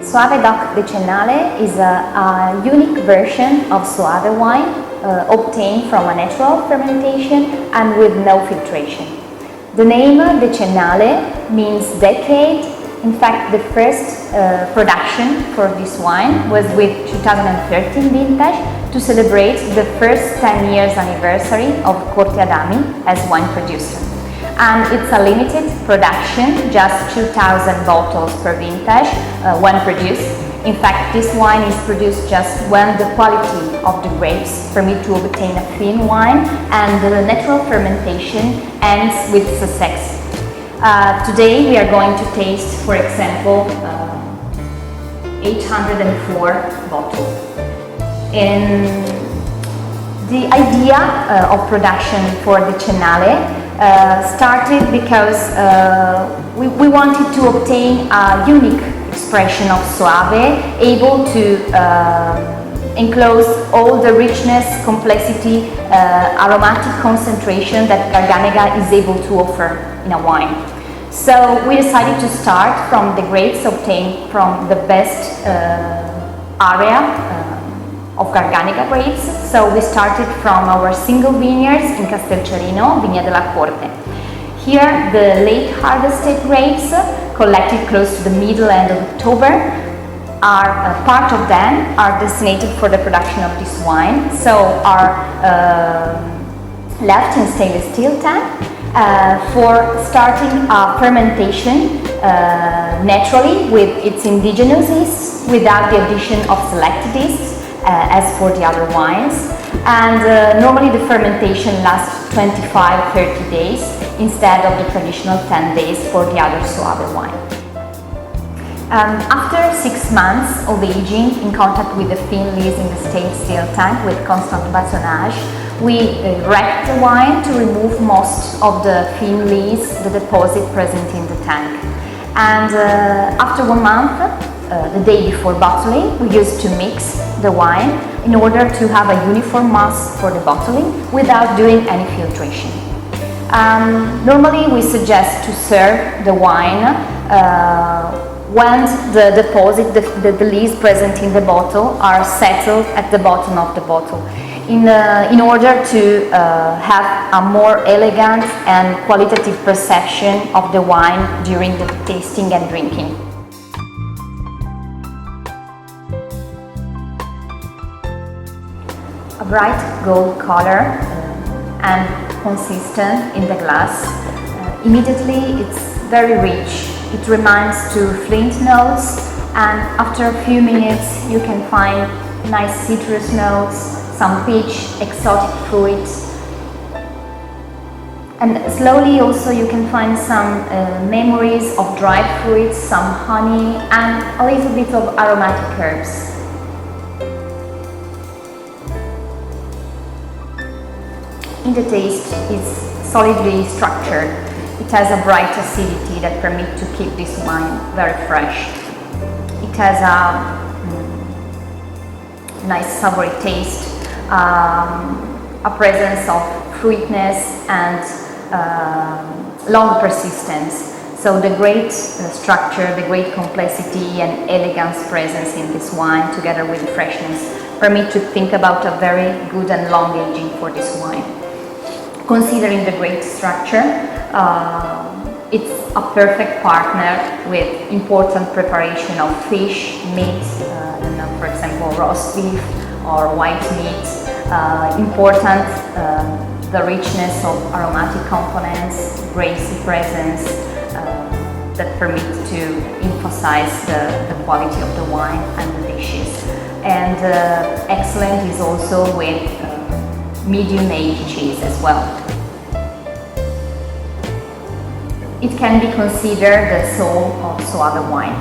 Soave DOC decennale is a unique version of Soave wine obtained from a natural fermentation and with no filtration. The name decennale means decade. In fact, the first production for this wine was with 2013 vintage to celebrate the first 10 years anniversary of Corte Adami as wine producer. And it's a limited production, just 2,000 bottles per vintage when produced. In fact, this wine is produced just when the quality of the grapes permit to obtain a thin wine and the natural fermentation ends with success. Today we are going to taste, for example, 804 bottles. And the idea of production for the decennale started because we wanted to obtain a unique expression of Soave, able to enclose all the richness, complexity, aromatic concentration that Garganega is able to offer in a wine. So we decided to start from the grapes obtained from the best area of Garganega grapes. So we started from our single vineyards in Castelcerino, Vigna della Corte. Here the late harvested grapes, collected close to the middle end of October, are part of them are designated for the production of this wine, so are left in stainless steel tank for starting a fermentation naturally with its indigenous yeast without the addition of selected yeast as for the other wines. And normally the fermentation lasts 25-30 days instead of the traditional 10 days for the other Soave wine. After 6 months of aging in contact with the thin lees in the stainless steel tank with constant bâtonnage, we wrapped the wine to remove most of the thin lees, the deposit present in the tank. And after 1 month, the day before bottling, we used to mix the wine in order to have a uniform mass for the bottling without doing any filtration. Normally we suggest to serve the wine when the deposit, the lees present in the bottle are settled at the bottom of the bottle in order to have a more elegant and qualitative perception of the wine during the tasting and drinking. A bright gold color and consistent in the glass. Immediately it's very rich. It reminds to flint notes, and after a few minutes you can find nice citrus notes, some peach, exotic fruits. And slowly also you can find some memories of dried fruits, some honey and a little bit of aromatic herbs. In the taste, it's solidly structured. It has a bright acidity that permits to keep this wine very fresh. It has a nice savory taste, a presence of fruitness and long persistence. So the great structure, the great complexity and elegance presence in this wine together with the freshness permit to think about a very good and long aging for this wine. Considering the great structure, it's a perfect partner with important preparation of fish, meat, for example roast beef or white meat. Important the richness of aromatic components, grassy presence that permit to emphasize the quality of the wine and the dishes. And excellent is also with medium-aged cheese as well. It can be considered the soul of Soave wine.